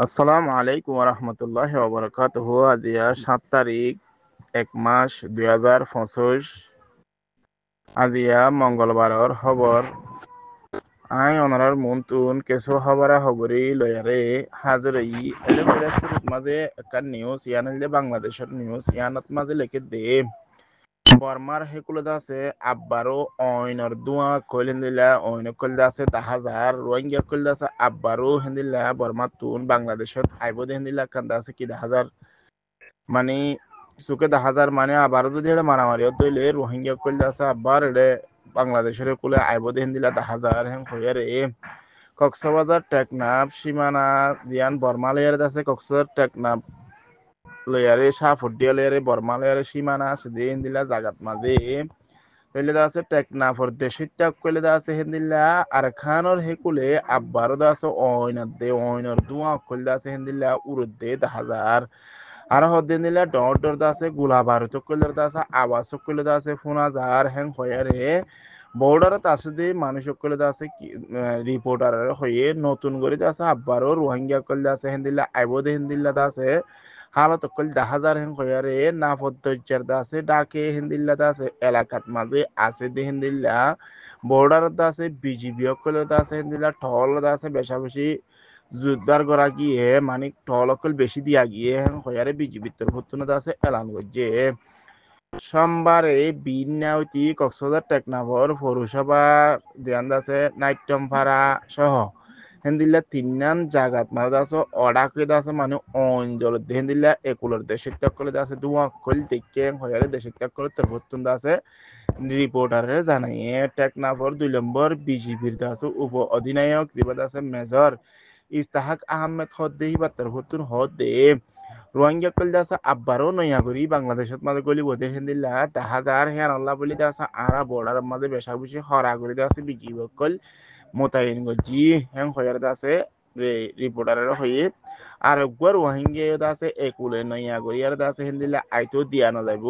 আসসালামু আলাইকুম রহমতুল্লাহ ওবরাকাতুহু। আজিয়া 7 তারিখ 1 মাস 2025। আজিয়া মঙ্গলবারর খবর। আই অনারার মন্তুন কেসো খবরা খবরি লয়ারে হাজির এলে কইরা শুরুত মাঝে একটা নিউজ ইয়ান হইলে বাংলাদেশের নিউজ ইয়ানত মাঝে লেখে দে বর্মার হেকুলত আছে আব্বারও অইনর দুয়া কইলেন দিলা অইন কইলে আছে 10,000 রোহিঙ্গা কইলে আছে আব্বারও হেন্দিলা বর্মা তুন বাংলাদেশত আইব হেন্দিলা কান্দা আছে কি 10,000 মানে সুকে 10,000 মানে আবারও যদি এটা মারামারি হইলে রোহিঙ্গা কইলে আছে আব্বার এটা বাংলাদেশের কুলে আইব হেন্দিলা 10,000 হেন কইয়ারে কক্সবাজার টেকনাফ সীমানা দিয়ান বর্মা লেয়ার আছে কক্সবাজার টেকনাফ লেয়ারে সাফুডিয়া লেয়ারে বর্মা লেয়ারে সীমানা আছে দিন দিলা জাগাত মাঝে পেলে দা আছে টেকনাফর দেশিটা কইলে দা আছে হেন্দিল্লা আর খানর হেকুলে আব্বারও দা আছে অইনার দে অইনর দুয়া কইলে দা আছে হেন্দিল্লা উরুদ্দে 10,000 আর হদ্দিন দিলা ডর ডর দা আছে গোলা বারুদ কইলে দা আছে আবাস কইলে দা আছে 4,000 হেন হয়ারে বর্ডারত আছে দি মানুষ কইলে দা আছে রিপোর্টার হয়ে নতুন করে দা আছে আব্বারও রোহিঙ্গা কইলে দা আছে হেন্দিল্লা আইব দে হেন্দিল্লা দা আছে হালত কল 10,000 হেন কয়ারে না পদ্ধতির দা আছে ডাকে হিন্দিল্লা দা আছে এলাকাত মাঝে আছে দে হিন্দিল্লা বর্ডার দা আছে বিজিবি অকল দা আছে হিন্দিল্লা ঠল দা আছে বেশা বেশি জোরদার করা গিয়ে মানে ঠল অকল বেশি দিয়া গিয়ে হেন কয়ারে বিজিবি তোর ভর্তুন দা আছে এলান করছে সোমবারে বিনাউতি কক্সবাজার টেকনাফর পৌরসভা ধ্যান আছে নাইট্যমপাড়া সহ হেন্দিল্লা তিনান জাগাত মানে আছে অডাকে আছে মানে অঞ্চল হেন্দিল্লা একুলর দেশে ত্যাগ করে আছে দুয়া কল দেখে হয়ারে দেশে ত্যাগ করে তোর ভর্তুন আছে রিপোর্টারে জানাইয়ে টেকনাফর 2 নম্বর বিজিবির আছে উপ অধিনায়ক দিবাদ আছে মেজর ইস্তাহাক আহমেদ হদ্দে হিবাত্তর ভর্তুন হদ্দে রোহিঙ্গা কল দাসা আব্বারও নয়া করি বাংলাদেশত মাঝে গলি বোধে হেন্দিল্লা 10,000 হেয়ার আল্লাহ বলি দাসা আরা বর্ডার মাঝে বেশা বেশি হরা করি দাসে বিজিবি কল মোতায়েন গজি হেং হয়ার দাসে রিপোর্টারের হয়ে আর একবার রোহিঙ্গা আছে একুলে নয়া করি আর দাসে হেন্দিল্লা আইতো দিয়া না যাইব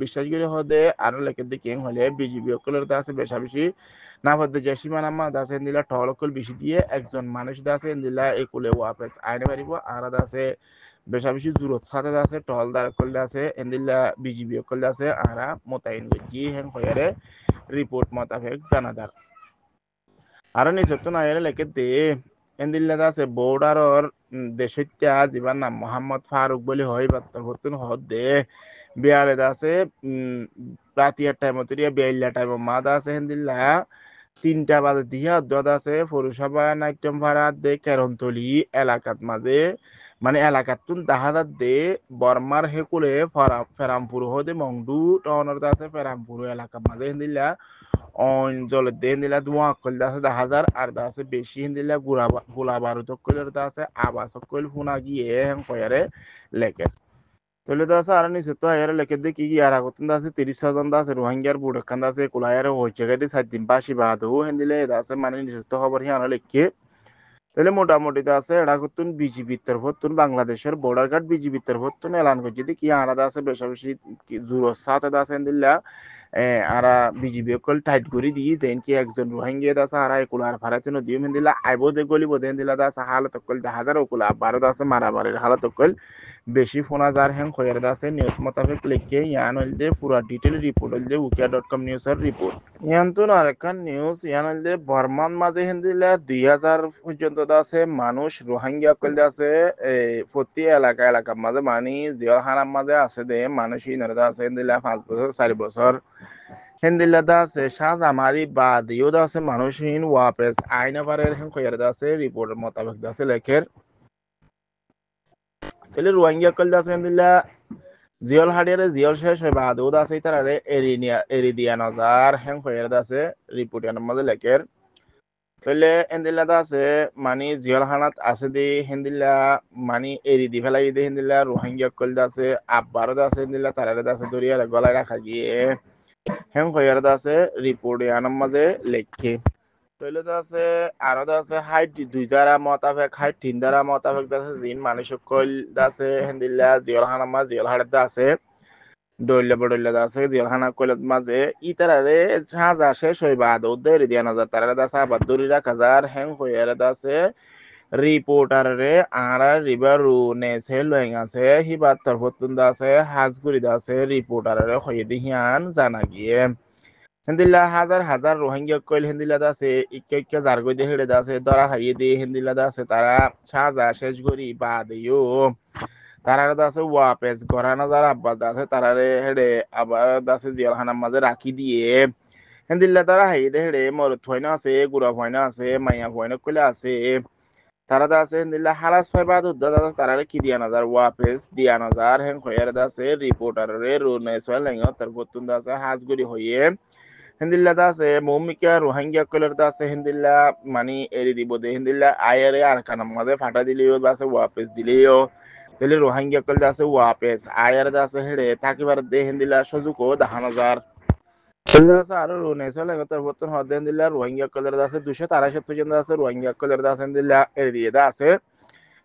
বিশ্বাস করে হদে আর লেখে দেখে হলে বিজিবি কলের দাসে বেশা বেশি না হদে যে সীমানা মা দাসে হেন্দিল্লা ঠলকল বেশি দিয়ে একজন মানুষ দাসে হেন্দিল্লা একুলে ওয়াপেস আইনে পারিব আর দাসে বেশা বেশি দূরত সাথে আছে টহল দার করলে আছে এন্দিল্লা বিজিবি করলে আছে আরা মোতায়েন গজি হেন হয়ারে রিপোর্ট মোতাবেক জানাদার আর নিশ্চয় না এর লেখে দে এন্দিল্লা আছে বর্ডারর দেশত্যা যিবার নাম মোহাম্মদ ফারুক বলে হয় বাত্তর হতুন হদ দে বিয়ালে আছে রাতিয়ার টাইমত বিয়াল্লা টাইম মাদা আছে হেন্দিল্লা 3টা বাজে দিয়া দদ আছে পৌরসভা নাইট্যম ভাড়া দে কেরন্তলি এলাকাত মাঝে মানে এলাকাত তুন দাহাদাত দে বর্মার হেকুলে ফেরামপুর হদে মংডু টনর আছে ফেরামপুর এলাকা মাঝে হিন্দিল্লা অঞ্চলে দে হিন্দিল্লা দুয়া কল আছে 10,000 আর দা আছে বেশি হিন্দিল্লা গোলা বারুদ কইলের দা আছে আবাস কইল ফুনা গিয়ে হেন কয়ারে লেকে তলে দা আছে আর নিচে তো আয়ারে লেকে দে কি আর আগতন দা আছে 30,000 দা আছে রোহিঙ্গার বুড় খান দা আছে কুলায়ারে হইছে গেদি 7 দিন বাসি বাদ হো হিন্দিলে দা আছে মানে নিচে তো খবর হিয়ানো লেখকে তাহলে মোটামুটি তো আছে এটা করতুন বিজিবির তরফতুন বাংলাদেশের বর্ডার গার্ড বিজিবির তরফতুন এলান করছে কি আলাদা আছে বেশি বেশি জোর সাথে আছে দিল্লা আরা বিজিবি কল টাইট করে দিয়ে যেন কি একজন রোহিঙ্গা আছে আরা একুলার ভাড়াতে নদী দিলা আইব দে গলি বদে দিলা আছে হালত কল 10,000 ওকুলা বারো আছে মারামারির হালত কল বেশি 4,000 হ্যাং খয়ার আছে নিউজ মোতাবেক লিখে ইয়ান হইল পুরা ডিটেল রিপোর্ট হইল উকিয়া.com নিউজের রিপোর্ট ইয়ান্তন আরেকখান নিউজ ইয়ান হইল বর্মান মাঝে হিন্দিলা 2,000 পর্যন্ত আছে মানুষ রোহিঙ্গা কল আছে প্রতি এলাকা মাঝে মানি জিয়ারখানার মাঝে আছে দে মানুষ ইনারা আছে হিন্দিলা 5 বছর 4 বছর হিন্দিলা দা আছে শাহজামারি বা দিও দা আছে মানুষহীন ওয়াপেস আইনা পারের হেন খয়ার দা আছে রিপোর্টের মোতাবেক দা আছে লেখের তাহলে রোহিঙ্গা কল দা আছে হিন্দিলা জিয়ল হাডিয়ারে জিয়ল শেষ হয় বাদুদ আছে তারারে এরি দিয়া নজার হেং হইয়ার আছে রিপোর্টের মধ্যে লেখের তাহলে এন্দিল্লা আছে মানে জিয়ল হানাত আছে দি হেন্দিল্লা মানে এরি দি ফেলাই দি হেন্দিল্লা রোহিঙ্গা কল আছে আব্বারও আছে হেন্দিল্লা তারারে আছে দরিয়ারে গলায় রাখা গিয়ে হেং হইয়ার আছে রিপোর্ট ইয়ানোর মাঝে লেখে তৈলে আছে আরো আছে হাইট 2 দ্বারা মোতাবেক হাইট 3 দ্বারা মোতাবেক আছে জিন মানুষ কল আছে হেন্দিল্লা জিয়ল হানামা জিয়ল হাড়ে আছে ডইলে বডইলে আছে জিয়াখানা কইলত মাঝে ইতারারে সাজা শেষ হইবা আদৌ দেরি দিয়া না তারা দাসা বাদুরি রাখা যার হ্যাং হইয়ারে দাসে রিপোর্টারে আরা রিবারু নেছে লয়েং আছে হিবার তরফতুন দাসে হাজগুড়ি দাসে রিপোর্টারে হইদি হিয়ান জানা গিয়ে হিন্দিল্লা হাজার হাজার রোহিঙ্গা কইল হিন্দিল্লা দাসে ইক্কে ইক্কে জারগই দিয়ে হেড়ে দাসে ধরা খাইয়ে দিয়ে হিন্দিল্লা দাসে তারা সাজা শেষ করি বা দিও তারা দাসে ওয়াপেস গরানা যারা আব্বা দাসে তারারে হেড়ে আবার দাসে জিয়ালখানার মাঝে রাখি দিয়ে হিন্দিল্লা তারা হাইয়ে দিয়ে হেড়ে মরত ফয়না আছে গুড়া ফয়না আছে মাইয়া ফয়না কইলে আছে তারা দাসে হিন্দিল্লা হারাস ফাইবা দুধ তারারে কি দিয়া নাজার ওয়াপেস দিয়া নাজার হেন খয়ারে দাসে রিপোর্টারে রুনে সোয়াল লেঙ্গা তার বতুন দাসে হাজগুড়ি হইয়ে হিন্দিল্লা দাসে মৌমিকা রোহিঙ্গা কইলার দাসে হিন্দিল্লা মানি এরি দিব দে হিন্দিল্লা আয়ারে আর কানাম মাঝে ফাটা দিলিও দাসে ওয়াপেস দিলিও তাহলে রোহিঙ্গা কইল দাসে ওয়াপেস আয়ারে দাসে হেড়ে থাকিবার দে হিন্দিল্লা সুযোগ দেখা নাজার আর রুনেসলে তার বর্তমান হদেন দিল্লা রোহিঙ্গা কলের দাসে 263 পর্যন্ত আছে রোহিঙ্গা কলের দাসে দিল্লা এরিয়ে দাসে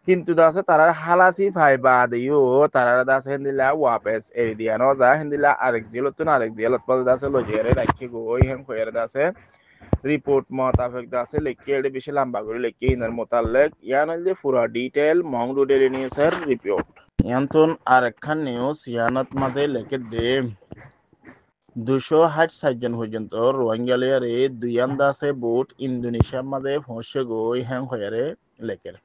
কিন্তু দাসে তারা হালাসি ভাই বা দিও তারা দাসে দিল্লা ওয়াপেস এরিয়া ন যা হিন্দিল্লা আরেক জেলত পদ দাসে লজিয়ারে রাখি গই হেন কয়ার দাসে রিপোর্ট মোতাবেক দাসে লেখকে বেশি লম্বা করে লেখকে ইনার মোতালেক ইয়ানল পুরা ডিটেল মংডু ডেলি নিউজের রিপোর্ট ইয়ান্তন আরেকখান নিউজ ইয়ানত মাঝে লেখে দে 260 জন পর্যন্ত রোহিঙ্গালিয়ারে দুইয়ান দাসে বুট ইন্দোনেশিয়ার মাঝে ফসে গই হ্যাং হয়ারে লেকের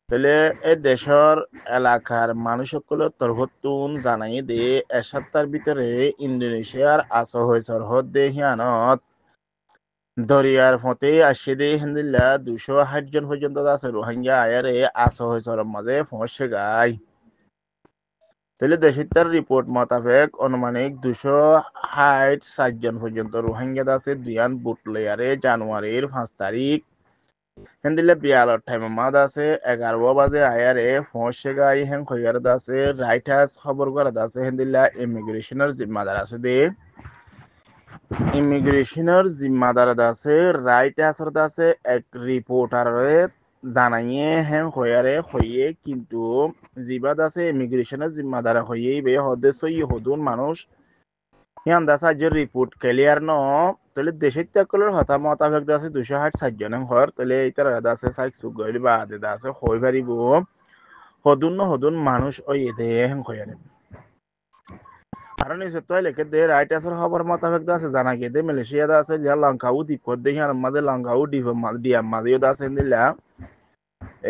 তাহলে এই দেশের এলাকার মানুষ সকলের তরফতুন জানাই দে এ সপ্তাহের ভিতরে ইন্দোনেশিয়ার আসহই সরহদ দে হিয়ানত দরিয়ার ফতে আসে দে হিন্দিল্লা 260 জন পর্যন্ত আছে রোহিঙ্গা আয়ারে আসহই সরম মাঝে ফসে গায় তাহলে দেশিতার রিপোর্ট মোতাবেক আনুমানিক 260 জন পর্যন্ত রোহিঙ্গা দাসে দুইয়ান বুট লেয়ারে জানুয়ারির 5 তারিখ হিন্দিলে বিয়ালর টাইম মাদ আছে 11 বাজে আয়ারে ফসে গাই হেং খয়ার দাসে রাইটাস খবর করা দাসে হিন্দিলা ইমিগ্রেশনের জিম্মাদার আছে দে ইমিগ্রেশনের জিম্মাদার দাসে রাইটাসর দাসে এক রিপোর্টারে জানাইয়ে হেন হয়ারে হইয়ে কিন্তু জিবাদ আছে ইমিগ্রেশনের জিম্মাদার হইয়ে বে হদে সই হদুন মানুষ হিয়ান দাস আজের রিপোর্ট ক্লিয়ার ন তাহলে দেশের ত্যাগলের হতা মোতাবেক দাসে 260 জন হর তাহলে এইটার দাসে সাইক সুগ গইলি বা দে দাসে হই পারিব হদুন মানুষ ওই দে হেন হয়ারে কারণ এই সত্য লেখে দে রাইটাসের খবর মোতাবেক দাসে জানা গিয়ে দে মালয়েশিয়া দাসে যা লঙ্কাউ দ্বীপত দে হিয়ার মাঝে লঙ্কাউ ডিয়াম মাঝেও দাসে দিলা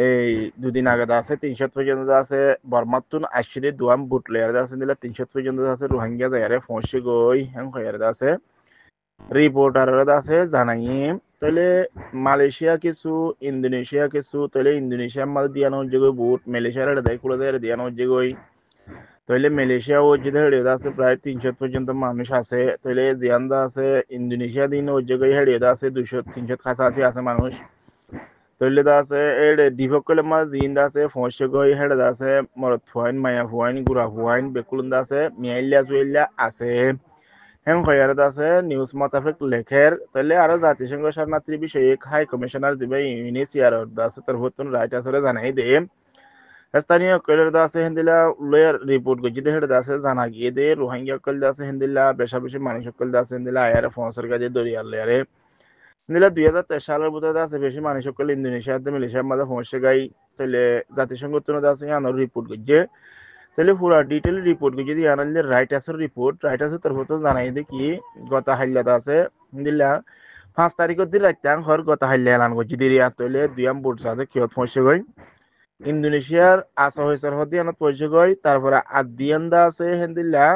এই দুদিন আগে আছে 300 পর্যন্ত আছে বর্মাতুন আশিরে দুয়াম বুটলেয়ার আছে দিলা 300 পর্যন্ত আছে রোহিঙ্গা যায়ারে ফসে গই হ্যাং খয়ার আছে রিপোর্টার আছে জানাই তাহলে মালয়েশিয়া কিছু ইন্দোনেশিয়া কিছু তাহলে ইন্দোনেশিয়ার মাল দিয়ানো হচ্ছে বুট মালয়েশিয়ার দেয় কুলো দেয় দিয়ানো হচ্ছে গই তাহলে মালয়েশিয়া ও যে হেড়িয়ে আছে প্রায় 300 পর্যন্ত মানুষ আছে তাহলে জিয়ান্দা আছে ইন্দোনেশিয়া দিন ও যে হেড়িয়ে আছে 200-300 কাছাকাছি আছে মানুষ তৈলে আছে এর ডিভকলে মা জিন আছে ফসে গই হেড আছে মরত ফুয়াইন মায়া ফুয়াইন গুড়া ফুয়াইন বেকুলুন আছে মিয়াইলা জুইলা আছে হেম খয়ার আছে নিউজ মোতাবেক লেখের তাহলে আরো জাতিসংঘ শরণার্থী বিষয়ে হাই কমিশনার দিবে ইউনিসিয়ার আছে তার হতুন রাইট আসলে জানাই দে স্থানীয় কলের আছে হিন্দিলা লয়ার রিপোর্ট গজি দে হেড আছে জানা গিয়ে দে রোহিঙ্গা কল আছে হিন্দিলা বেশা বেশি মানুষ কল আছে হিন্দিলা আয়ারে ফসর কাজে দরিয়ার লেয়ারে নিলা 2023 সালের ভিতরে আছে বেশি মানুষ সকল ইন্দোনেশিয়াতে মালয়েশিয়ার মাঝে সমস্যা গাই তাহলে জাতিসংঘ আছে আনার রিপোর্ট করছে তাহলে পুরা ডিটেল রিপোর্ট করছে যদি আনালে রাইটাসের রিপোর্ট রাইটাসের তরফ তো জানাই দে কি গত হাইলাতে আছে দিলা 5 তারিখের দিন রাত হর গত হাইলা এলান করছে দিরিয়া তাহলে দুয়াম বুট সাথে কিয়ত সমস্যা গই ইন্দোনেশিয়ার আসা হয়েছে হদি আনাত পয়সা গই তারপরে আদিয়ান্দা আছে হেন্দিল্লা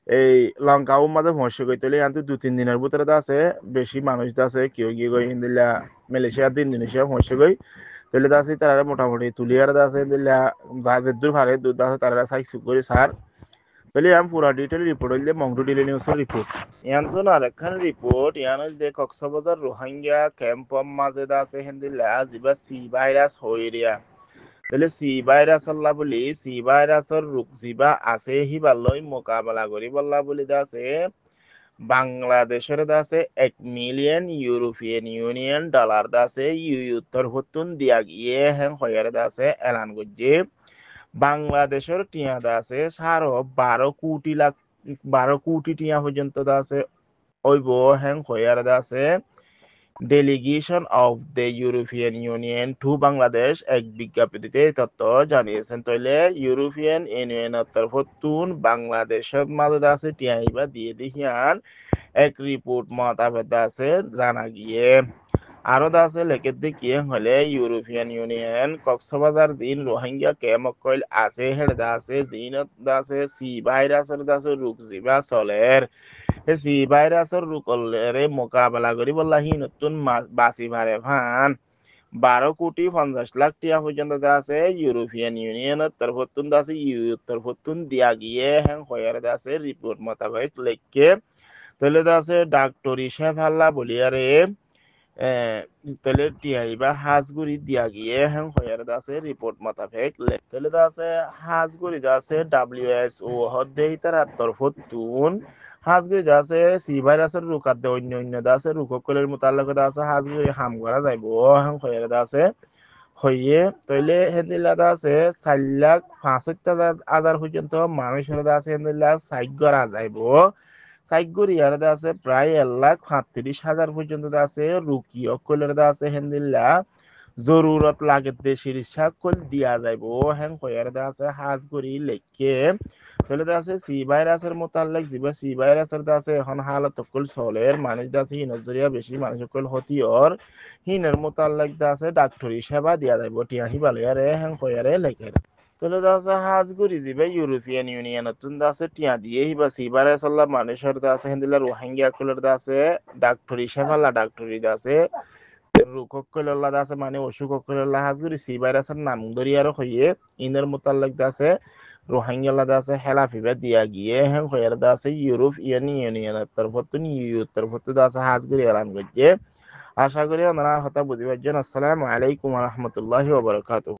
এই লঙ্কাও মাঝে ভরসা করতে হলে কিন্তু 2-3 দিনের ভিতরে আছে বেশি মানুষ আছে কেউ গিয়ে গই হিন্দিল্লা মালয়েশিয়া ইন্দোনেশিয়া ভরসা গই তাহলে আছে তারা মোটামুটি তুলিয়ার আছে হিন্দিল্লা যাদের দূর ভারে দূর আছে তারা সাইক করে সার তাহলে আমি পুরা ডিটেল রিপোর্ট হইলে মংডু ডিলে নিউজের রিপোর্ট ইয়ান তো আরেকখান রিপোর্ট ইয়ান যে কক্সবাজার রোহিঙ্গা ক্যাম্প মাঝে আছে হিন্দিল্লা জিবা সি ভাইরাস হইরিয়া তাহলে সি ভাইরাস আল্লাহ বলি সি ভাইরাসের রোগ জিবা আছে হিবালয় মোকাবেলা করি বললা বলি আছে বাংলাদেশের আছে 1 মিলিয়ন ইউরোপিয়ান ইউনিয়ন ডলার আছে উত্তর হতুন দিয়া গিয়ে হ্যাং হয়ারে আছে এলান করছে বাংলাদেশের টিয়া আছে 12 কোটি টিয়া পর্যন্ত আছে ওইব হ্যাং হয়ারে আছে delegation of the European Union to Bangladesh এক বিজ্ঞপ্তিতে এই তথ্য জানিয়েছেন। তাইলে ইউরোপিয়ান ইউনিয়নের তরফতুন বাংলাদেশের মাঝে আছে টিয়াইবা দিয়ে দেখিয়ান এক রিপোর্ট মতাবেত আছে জানা গিয়ে আরো আছে লেখে দেখিয়ে হলে ইউরোপিয়ান ইউনিয়ন কক্সবাজার জিন রোহিঙ্গা কেমকল আছে হেড আছে জিন আছে সি ভাইরাসের আছে রোগ জিবা চলের সি ভাইরাসের রোগলেরে মোকাবেলা করি বললাহি নতুন বাসি ভারে ভান 12,50,00,000 টিয়া পর্যন্ত আছে ইউরোপিয়ান ইউনিয়নের তরফতুন আছে ইউ তরফতুন দিয়া গিয়ে হ্যাঁ হয়ার আছে রিপোর্ট মোতাবেক লেখকে তাহলে আছে ডাক্তরি শেফাল্লা বলিয়ারে তাহলে টিয়াইবা হাজগুড়ি দিয়া গিয়ে হ্যাঁ হয়ার আছে রিপোর্ট মোতাবেক তাহলে আছে হাজগুড়ি আছে WHO হদ্দে ইতার তরফতুন হাজগুড়ি আছে সি ভাইরাসের রোকাত অন্য অন্য আছে রোগকলের মোতালেক আছে হাজগুড়ি হাম করা যাইব হ্যাঁ হয়ার আছে হইয়ে তইলে হেন্দিলাদা আছে 4,65,000 পর্যন্ত মানুষের আছে হেন্দিলা সাইড করা যাইব সাইগুড়ি ইয়ারদা আছে প্রায় 1,35,000 পর্যন্ত আছে রুকি অকলের আছে হেন্দিল্লা জরুরত লাগে দেশের সকল দিয়া যাইব হেন কয়ারদা আছে হাজগুড়ি লেখকে তাহলে আছে সি ভাইরাসের মোতালেক যিবা সি ভাইরাসের আছে এখন হালত অকল চলের মানুষ আছে হিনজরিয়া বেশি মানুষ অকল হতিয়র হিনের মোতালেক আছে ডাক্তরি সেবা দিয়া যাইব টিয়াহি বালিয়ারে হেন কয়ারে লেখে তাহলে আছে হাজগুড়ি যিবা ইউরোপিয়ান ইউনিয়ন আছে টিয়া দিয়ে হিবা সিবারে সাল্লা মানুষের আছে হেন্দিলা রোহিঙ্গা কুলের আছে ডাক্তরি সেবালা ডাক্তরি আছে রোগ কইল্লা আছে মানে অসুখ কইল্লা হাজগুড়ি সি ভাইরাসের নাম ধরি আর হইয়ে ইনের মোতাল্লাক আছে রোহিঙ্গা আছে হেলা ফিবা দিয়া গিয়ে হ্যাঁ হইয়ার আছে ইউরোপিয়ান ইউনিয়নের তরফতুন ইউ তরফতুন আছে হাজগুড়ি এলান করছে আশা করি ওনারা হতা বুঝিবার জন্য আসসালামু আলাইকুম ওয়া রাহমাতুল্লাহি ওয়া বারাকাতুহু